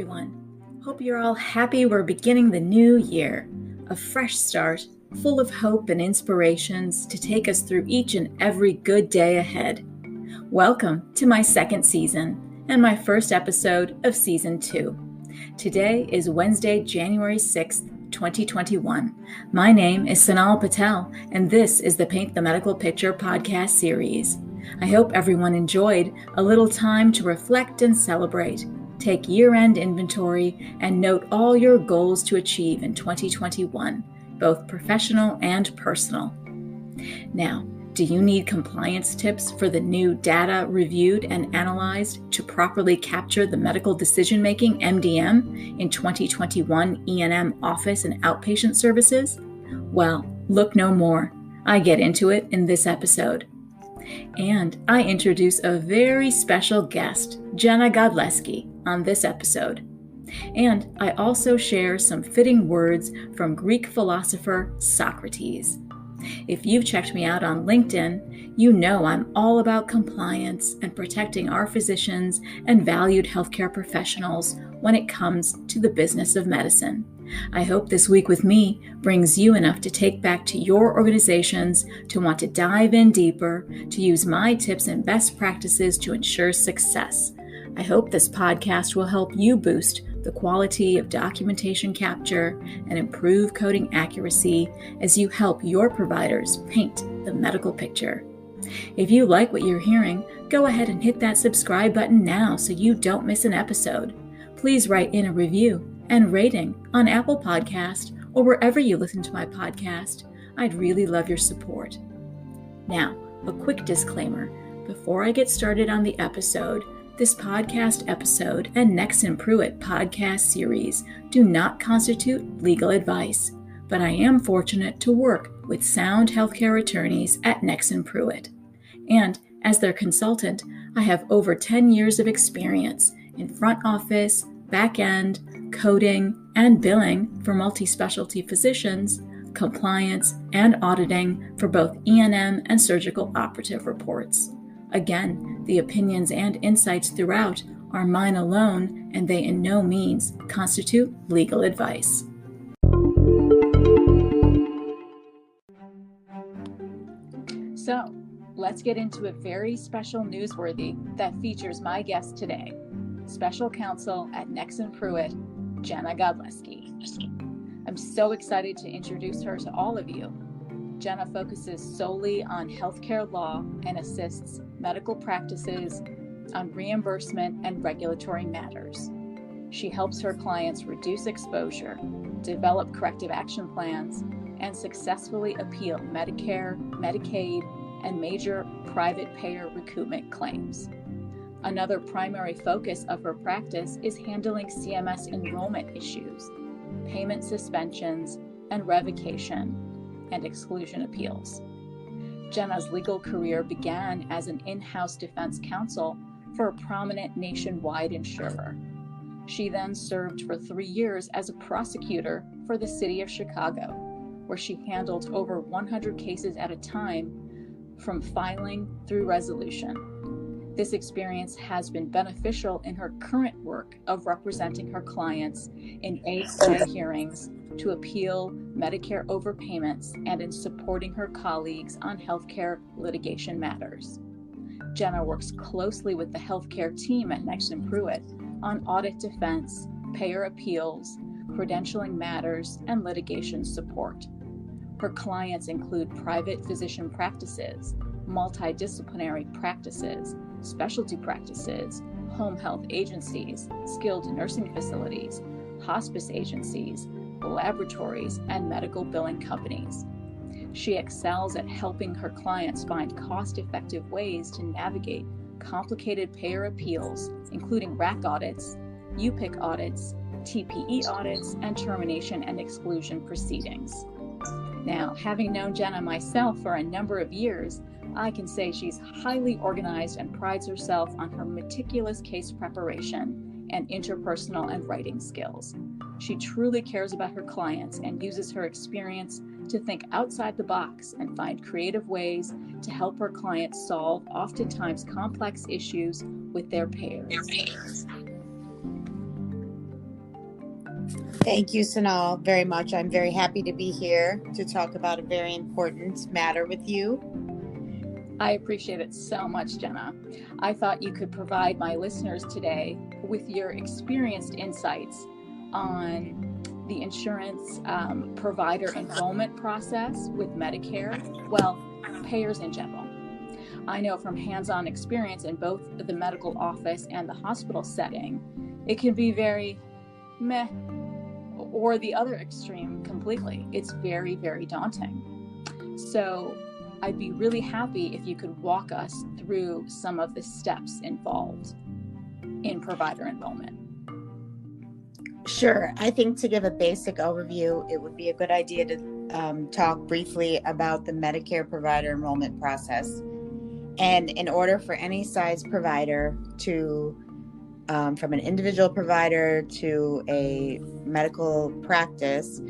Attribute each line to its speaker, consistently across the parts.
Speaker 1: everyone. Hope you're all happy we're beginning the new year. A fresh start, full of hope and inspirations to take us through each and every good day ahead. Welcome to my second season and my first episode of Season 2. Today is Wednesday, January 6th, 2021. My name is Sonal Patel, and this is the Paint the Medical Picture podcast series. I hope everyone enjoyed a little time to reflect and celebrate, take year-end inventory, and note all your goals to achieve in 2021, both professional and personal. Now, do you need compliance tips for the new data reviewed and analyzed to properly capture the medical decision-making MDM in 2021 E&M office and outpatient services? Well, look no more. I get into it in this episode. And I introduce a very special guest, Jenna Godlewski, on this episode. And I also share some fitting words from Greek philosopher Socrates. If you've checked me out on LinkedIn, you know I'm all about compliance and protecting our physicians and valued healthcare professionals when it comes to the business of medicine. I hope this week with me brings you enough to take back to your organizations, to want to dive in deeper, to use my tips and best practices to ensure success. I hope this podcast will help you boost the quality of documentation capture and improve coding accuracy as you help your providers paint the medical picture. If you like what you're hearing, go ahead and hit that subscribe button now so you don't miss an episode. Please write in a review and rating on Apple Podcast or wherever you listen to my podcast. I'd really love your support. Now, a quick disclaimer. Before I get started on the episode, this podcast episode and Nexsen Pruet podcast series do not constitute legal advice, but I am fortunate to work with sound healthcare attorneys at Nexsen Pruet. And as their consultant, I have over 10 years of experience in front office, back end, coding, and billing for multi-specialty physicians, compliance, and auditing for both E&M and surgical operative reports. Again, the opinions and insights throughout are mine alone, and they in no means constitute legal advice. So, let's get into a very special Newsworthy that features my guest today, Special Counsel at Nexsen Pruet, Jenna Godlewski. I'm so excited to introduce her to all of you. Jenna focuses solely on healthcare law and assists medical practices on reimbursement and regulatory matters. She helps her clients reduce exposure, develop corrective action plans, and successfully appeal Medicare, Medicaid, and major private payer recoupment claims. Another primary focus of her practice is handling CMS enrollment issues, payment suspensions, and revocation and exclusion appeals. Jenna's legal career began as an in-house defense counsel for a prominent nationwide insurer. She then served for 3 years as a prosecutor for the city of Chicago, where she handled over 100 cases at a time from filing through resolution. This experience has been beneficial in her current work of representing her clients in AHA hearings to appeal Medicare overpayments and in supporting her colleagues on healthcare litigation matters. Jenna works closely with the healthcare team at Nexsen Pruet on audit defense, payer appeals, credentialing matters, and litigation support. Her clients include private physician practices, multidisciplinary practices, specialty practices, home health agencies, skilled nursing facilities, hospice agencies, laboratories, and medical billing companies. She excels at helping her clients find cost-effective ways to navigate complicated payer appeals, including RAC audits, UPIC audits, TPE audits, and termination and exclusion proceedings. Now, having known Jenna myself for a number of years, I can say she's highly organized and prides herself on her meticulous case preparation and interpersonal and writing skills. She truly cares about her clients and uses her experience to think outside the box and find creative ways to help her clients solve oftentimes complex issues with their payers.
Speaker 2: Thank you, Sonal, very much. I'm very happy to be here to talk about a very important matter with you.
Speaker 1: I appreciate it so much, Jenna. I thought you could provide my listeners today with your experienced insights on the insurance provider enrollment process with Medicare, well, payers in general. I know from hands-on experience in both the medical office and the hospital setting, it can be very meh, or the other extreme completely. It's very, very daunting. So I'd be really happy if you could walk us through some of the steps involved in provider enrollment.
Speaker 2: Sure. I think to give a basic overview, it would be a good idea to talk briefly about the Medicare provider enrollment process. And in order for any size provider to, from an individual provider to a medical practice,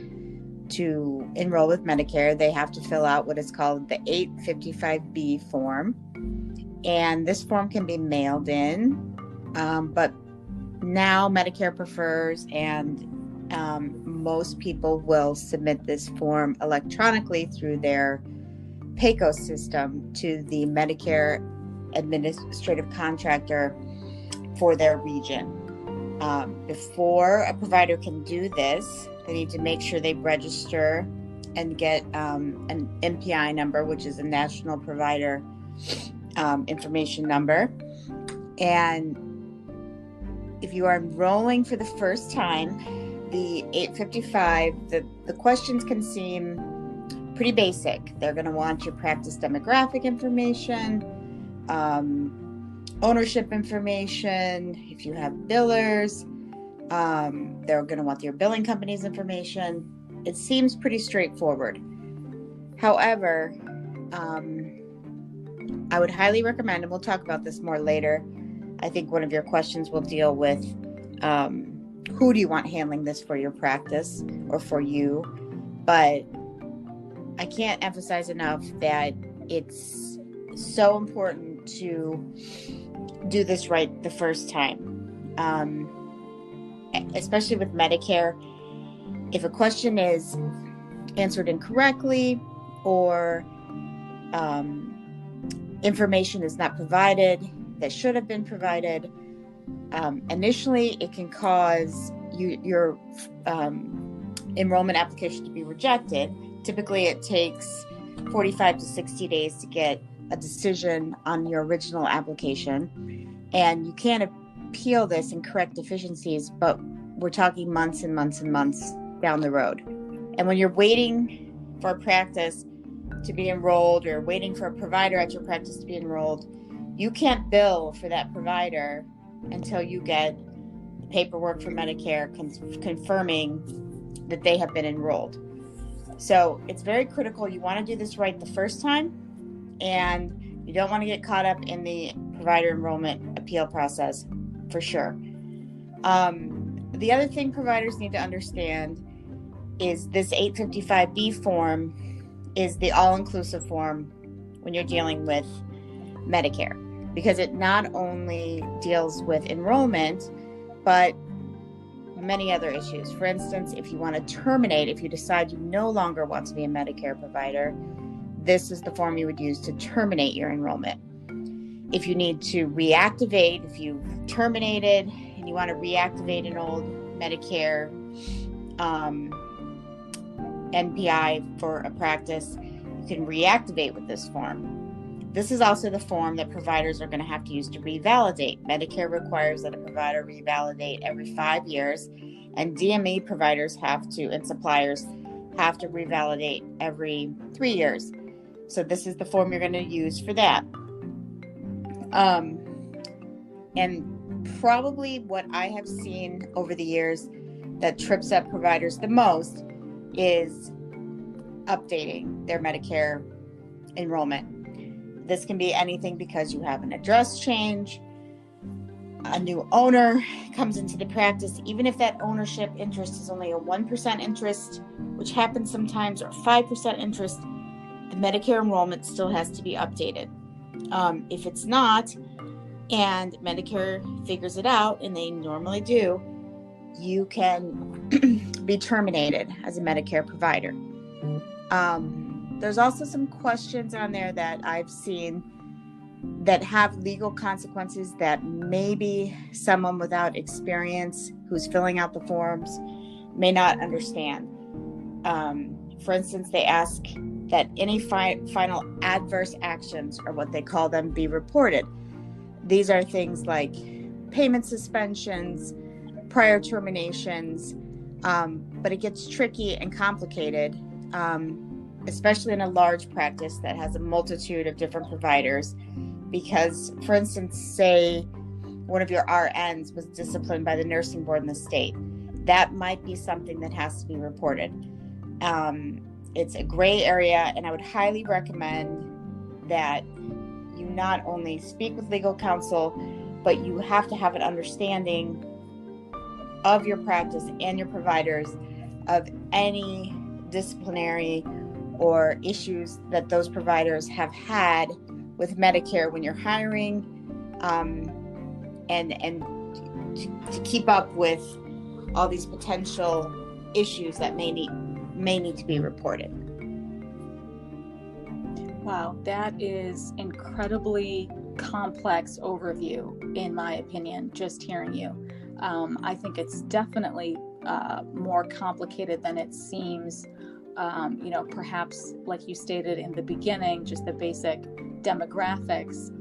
Speaker 2: to enroll with Medicare, they have to fill out what is called the 855B form. And this form can be mailed in, but now Medicare prefers, and most people will submit this form electronically through their PACO system to the Medicare administrative contractor for their region. Before a provider can do this, they need to make sure they register and get an NPI number, which is a National Provider Information Number. And if you are enrolling for the first time, the 855, the questions can seem pretty basic. They're going to want your practice demographic information, ownership information, if you have billers. They're going to want your billing company's information. It seems pretty straightforward. However, I would highly recommend, and we'll talk about this more later, I think one of your questions will deal with who do you want handling this for your practice or for you. But I can't emphasize enough that it's so important to do this right the first time, especially with Medicare. If a question is answered incorrectly or information is not provided that should have been provided, initially it can cause your enrollment application to be rejected. Typically it takes 45 to 60 days to get a decision on your original application, and you can't appeal this and correct deficiencies, but we're talking months and months and months down the road. And when you're waiting for a practice to be enrolled or waiting for a provider at your practice to be enrolled, you can't bill for that provider until you get the paperwork from Medicare confirming that they have been enrolled. So it's very critical. You want to do this right the first time, and you don't want to get caught up in the provider enrollment appeal process, for sure. The other thing providers need to understand is this 855B form is the all-inclusive form when you're dealing with Medicare, because it not only deals with enrollment, but many other issues. For instance, if you want to terminate, if you decide you no longer want to be a Medicare provider, this is the form you would use to terminate your enrollment. If you need to reactivate, if you've terminated and you want to reactivate an old Medicare NPI for a practice, you can reactivate with this form. This is also the form that providers are going to have to use to revalidate. Medicare requires that a provider revalidate every 5 years, and DME providers have to, and suppliers have to revalidate every 3 years. So this is the form you're going to use for that. And probably what I have seen over the years that trips up providers the most is updating their Medicare enrollment. This can be anything because you have an address change, a new owner comes into the practice, even if that ownership interest is only a 1% interest, which happens sometimes, or 5% interest, the Medicare enrollment still has to be updated. If it's not, and Medicare figures it out, and they normally do, you can be terminated as a Medicare provider. There's also some questions on there that I've seen that have legal consequences that maybe someone without experience who's filling out the forms may not understand. For instance, they ask that any final adverse actions, or what they call them, be reported. These are things like payment suspensions, prior terminations, but it gets tricky and complicated, especially in a large practice that has a multitude of different providers. Because, for instance, say one of your RNs was disciplined by the nursing board in the state, that might be something that has to be reported. It's a gray area, and I would highly recommend that you not only speak with legal counsel, but you have to have an understanding of your practice and your providers of any disciplinary or issues that those providers have had with Medicare when you're hiring, and to keep up with all these potential issues that may need to be reported.
Speaker 3: Wow, that is incredibly complex overview, in my opinion, just hearing you. I think it's definitely more complicated than it seems. Perhaps like you stated in the beginning, just the basic demographics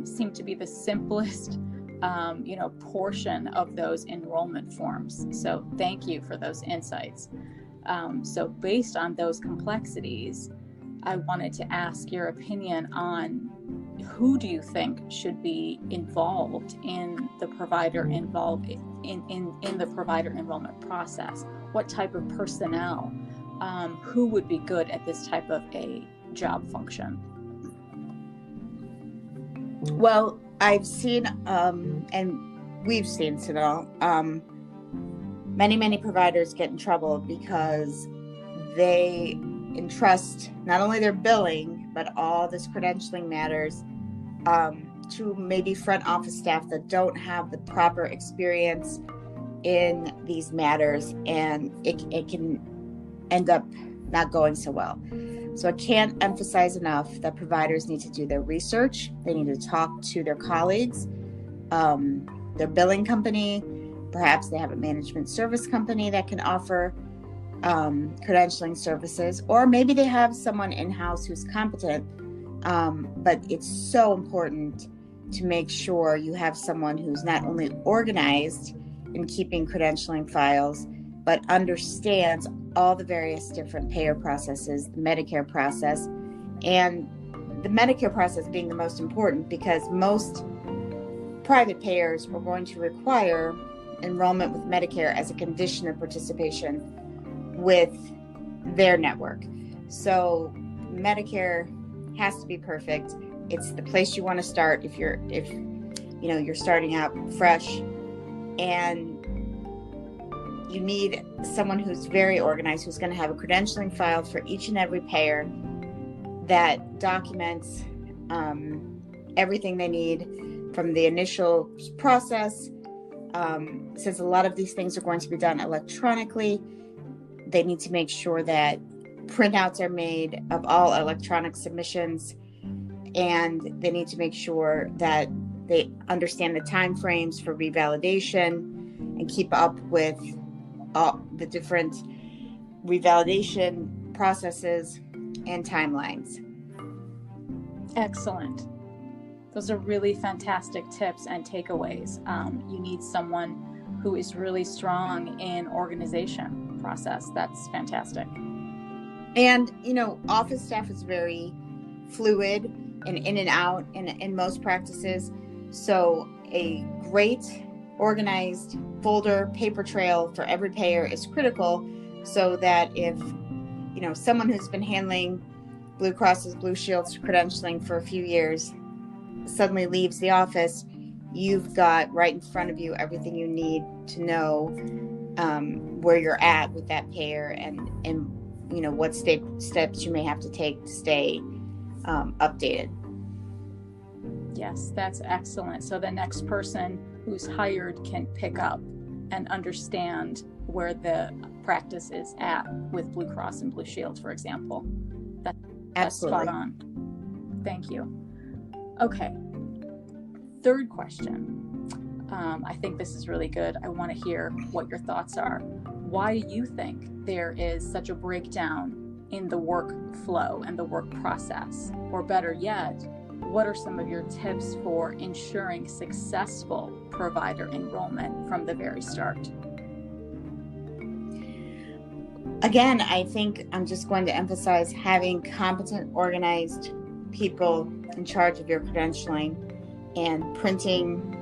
Speaker 3: seem to be the simplest, portion of those enrollment forms. So thank you for those insights. So based on those complexities, I wanted to ask your opinion on who do you think should be involved in the provider in the provider enrollment process? What type of personnel? Who would be good at this type of a job function?
Speaker 2: Well, I've seen, and we've seen, Sonal, many providers get in trouble because they entrust not only their billing, but all this credentialing matters to maybe front office staff that don't have the proper experience in these matters, and it can end up not going so well. So I can't emphasize enough that providers need to do their research. They need to talk to their colleagues, their billing company. Perhaps they have a management service company that can offer credentialing services, or maybe they have someone in-house who's competent. But it's so important to make sure you have someone who's not only organized in keeping credentialing files, but understands all the various different payer processes, the Medicare process, and the Medicare process being the most important, because most private payers are going to require enrollment with Medicare as a condition of participation with their network. So Medicare has to be perfect. It's the place you want to start if you're starting out fresh, and you need someone who's very organized, who's going to have a credentialing file for each and every payer that documents everything they need from the initial process. Since a lot of these things are going to be done electronically, they need to make sure that printouts are made of all electronic submissions, and they need to make sure that they understand the time frames for revalidation and keep up with all the different revalidation processes and timelines.
Speaker 3: Excellent. Those are really fantastic tips and takeaways. You need someone who is really strong in organization process. That's fantastic.
Speaker 2: And, office staff is very fluid and in and out in most practices. So a great organized folder, paper trail for every payer is critical, so that if, someone who's been handling Blue Cross's, Blue Shield's credentialing for a few years suddenly leaves the office, you've got right in front of you everything you need to know where you're at with that payer, and what steps you may have to take to stay updated.
Speaker 3: Yes, that's excellent. So the next person who's hired can pick up and understand where the practice is at with Blue Cross and Blue Shield, for example. That's
Speaker 2: Absolutely.
Speaker 3: spot on. Thank you. Okay. Third question. I think this is really good. I want to hear what your thoughts are. Why do you think there is such a breakdown in the workflow and the work process? Or better yet, what are some of your tips for ensuring successful provider enrollment from the very start?
Speaker 2: Again, I think I'm just going to emphasize having competent, organized people in charge of your credentialing and printing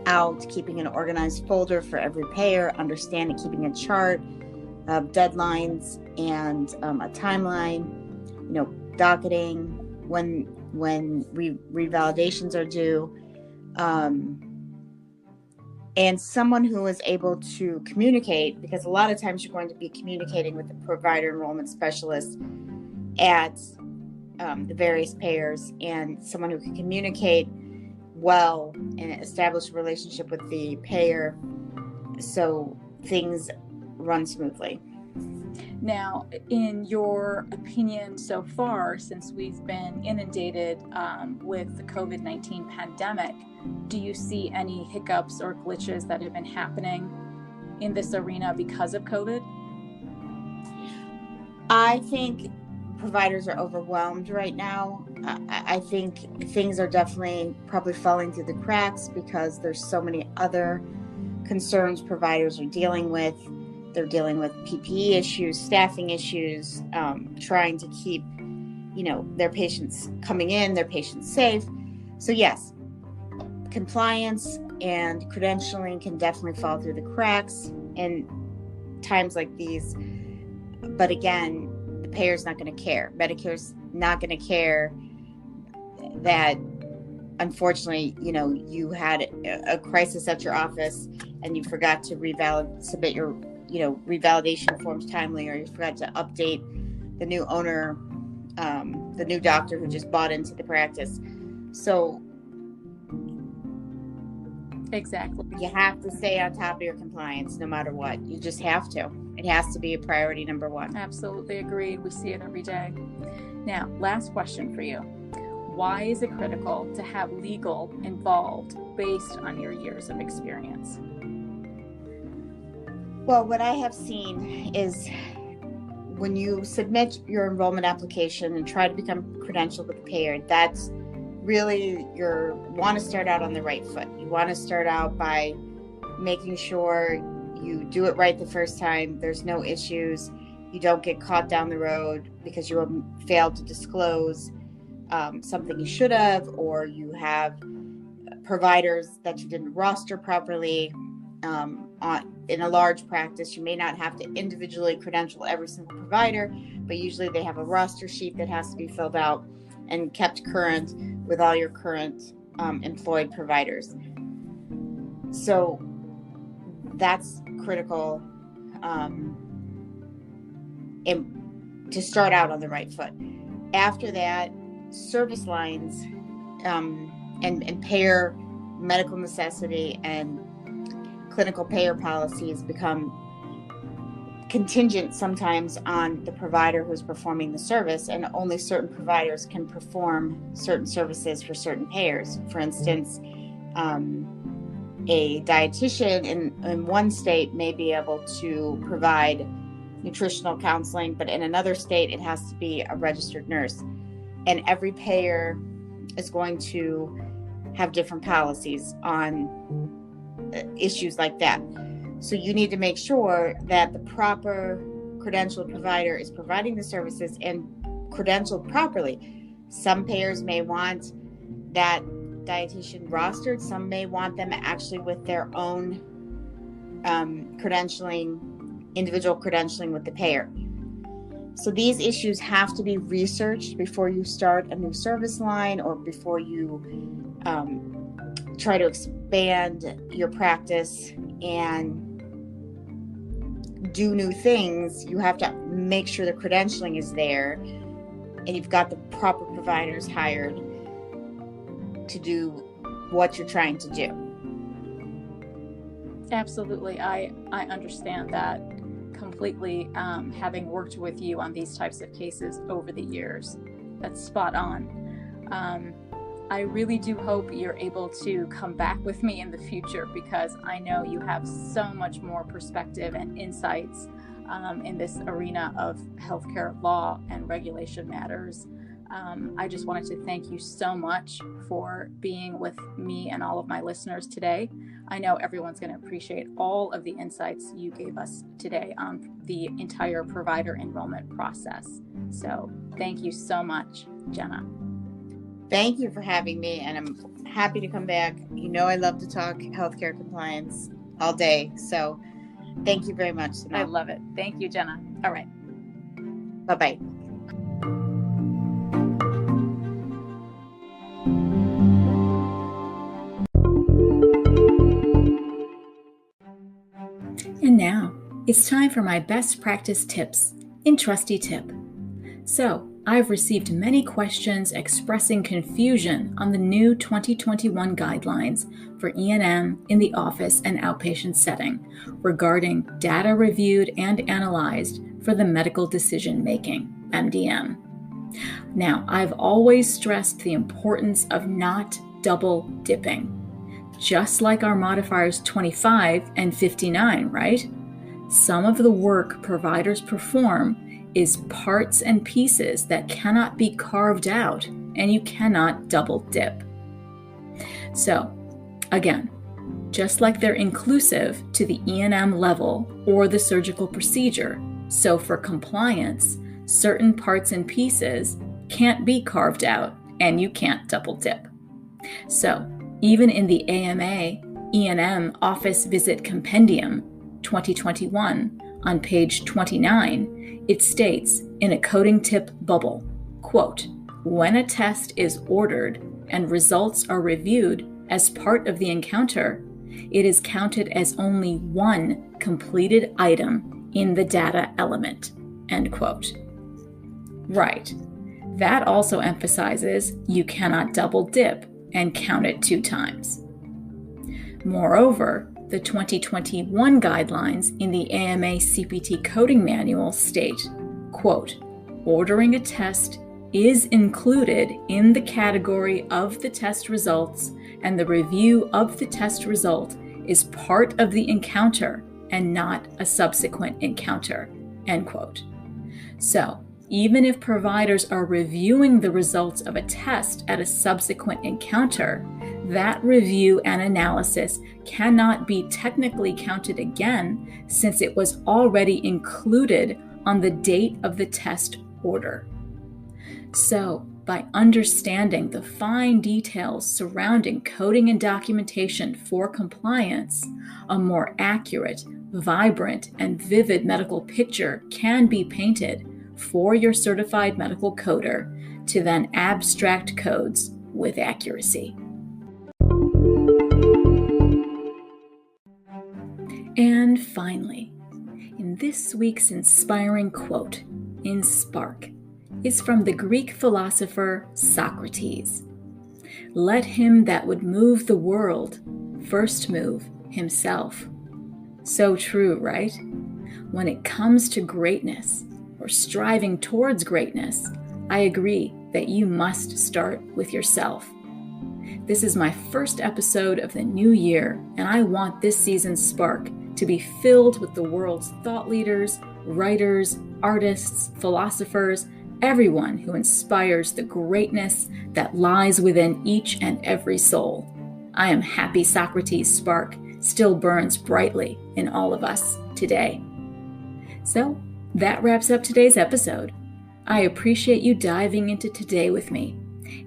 Speaker 2: out, keeping an organized folder for every payer, understanding, keeping a chart of deadlines and a timeline, docketing when revalidations are due, and someone who is able to communicate, because a lot of times you're going to be communicating with the provider enrollment specialist at the various payers, and someone who can communicate well and establish a relationship with the payer so things run smoothly.
Speaker 3: Now, in your opinion so far, since we've been inundated with the COVID-19 pandemic, do you see any hiccups or glitches that have been happening in this arena because of COVID?
Speaker 2: I think providers are overwhelmed right now. I think things are definitely probably falling through the cracks because there's so many other concerns providers are dealing with. They're dealing with PPE issues, staffing issues, trying to keep, their patients coming in, their patients safe. So yes, compliance and credentialing can definitely fall through the cracks in times like these. But again, the payer's not going to care. Medicare's not going to care that, unfortunately, you had a crisis at your office and you forgot to submit your revalidation forms timely, or you forgot to update the new owner, the new doctor who just bought into the practice. So
Speaker 3: exactly,
Speaker 2: you have to stay on top of your compliance no matter what. You just have to. It has to be a priority number one.
Speaker 3: Absolutely agreed. We see it every day. Now, last question for you. Why is it critical to have legal involved based on your years of experience?
Speaker 2: Well, what I have seen is when you submit your enrollment application and try to become credentialed with the payer, that's really you want to start out on the right foot. You want to start out by making sure you do it right the first time. There's no issues. You don't get caught down the road because you have failed to disclose something you should have, or you have providers that you didn't roster properly. In a large practice, you may not have to individually credential every single provider, but usually they have a roster sheet that has to be filled out and kept current with all your current employed providers. So that's critical to start out on the right foot. After that, service lines and payer medical necessity and clinical payer policies become contingent sometimes on the provider who's performing the service, and only certain providers can perform certain services for certain payers. For instance, a dietitian in one state may be able to provide nutritional counseling, but in another state it has to be a registered nurse. And every payer is going to have different policies on issues like that. So you need to make sure that the proper credentialed provider is providing the services and credentialed properly. Some payers may want that dietitian rostered. Some may want them actually with their own individual credentialing with the payer. So these issues have to be researched before you start a new service line or before you try to expand your practice and do new things. You have to make sure the credentialing is there and you've got the proper providers hired to do what you're trying to do.
Speaker 3: Absolutely. I understand that completely, having worked with you on these types of cases over the years. That's spot on. I really do hope you're able to come back with me in the future, because I know you have so much more perspective and insights in this arena of healthcare law and regulation matters. I just wanted to thank you so much for being with me and all of my listeners today. I know everyone's going to appreciate all of the insights you gave us today on the entire provider enrollment process. So thank you so much, Jenna.
Speaker 2: Thank you for having me, and I'm happy to come back. You know I love to talk healthcare compliance all day, so thank you very much, Sonal.
Speaker 3: I love it. Thank you, Jenna. All right.
Speaker 2: Bye-bye.
Speaker 1: And now, it's time for my best practice tips in Trusty Tip. So, I've received many questions expressing confusion on the new 2021 guidelines for E&M in the office and outpatient setting regarding data reviewed and analyzed for the medical decision making, MDM. Now, I've always stressed the importance of not double dipping. Just like our modifiers 25 and 59, right? Some of the work providers perform is parts and pieces that cannot be carved out, and you cannot double dip. So, again, just like they're inclusive to the E&M level or the surgical procedure, so for compliance, certain parts and pieces can't be carved out, and you can't double dip. So, even in the AMA E&M Office Visit Compendium 2021 on page 29, it states in a coding tip bubble, quote, when a test is ordered and results are reviewed as part of the encounter, it is counted as only one completed item in the data element, end quote. Right. That also emphasizes you cannot double dip and count it 2 times. Moreover, the 2021 guidelines in the AMA CPT coding manual state, quote, ordering a test is included in the category of the test results, and the review of the test result is part of the encounter and not a subsequent encounter, end quote. So, even if providers are reviewing the results of a test at a subsequent encounter, that review and analysis cannot be technically counted again since it was already included on the date of the test order. So, by understanding the fine details surrounding coding and documentation for compliance, a more accurate, vibrant, and vivid medical picture can be painted for your certified medical coder to then abstract codes with accuracy. And finally, in this week's inspiring quote in Spark is from the Greek philosopher Socrates. Let him that would move the world first move himself. So true, right? When it comes to greatness, or striving towards greatness, I agree that you must start with yourself. This is my first episode of the new year, and I want this season's Spark to be filled with the world's thought leaders, writers, artists, philosophers, everyone who inspires the greatness that lies within each and every soul. I am happy Socrates' spark still burns brightly in all of us today. So, that wraps up today's episode. I appreciate you diving into today with me.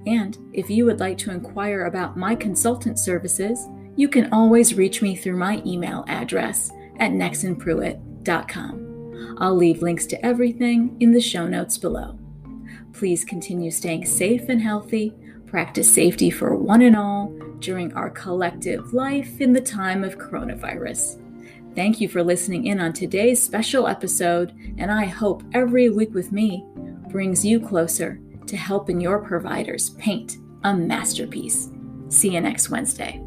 Speaker 1: And if you would like to inquire about my consultant services, you can always reach me through my email address at nexsenpruet.com. I'll leave links to everything in the show notes below. Please continue staying safe and healthy, practice safety for one and all during our collective life in the time of coronavirus. Thank you for listening in on today's special episode, and I hope every week with me brings you closer to helping your providers paint a masterpiece. See you next Wednesday.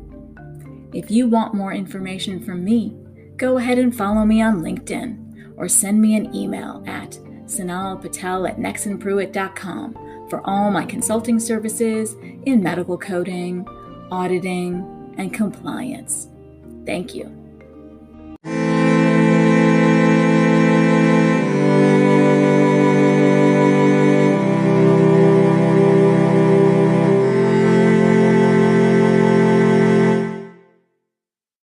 Speaker 1: If you want more information from me, go ahead and follow me on LinkedIn or send me an email at sonalpatel@nexsenpruet.com for all my consulting services in medical coding, auditing, and compliance. Thank you.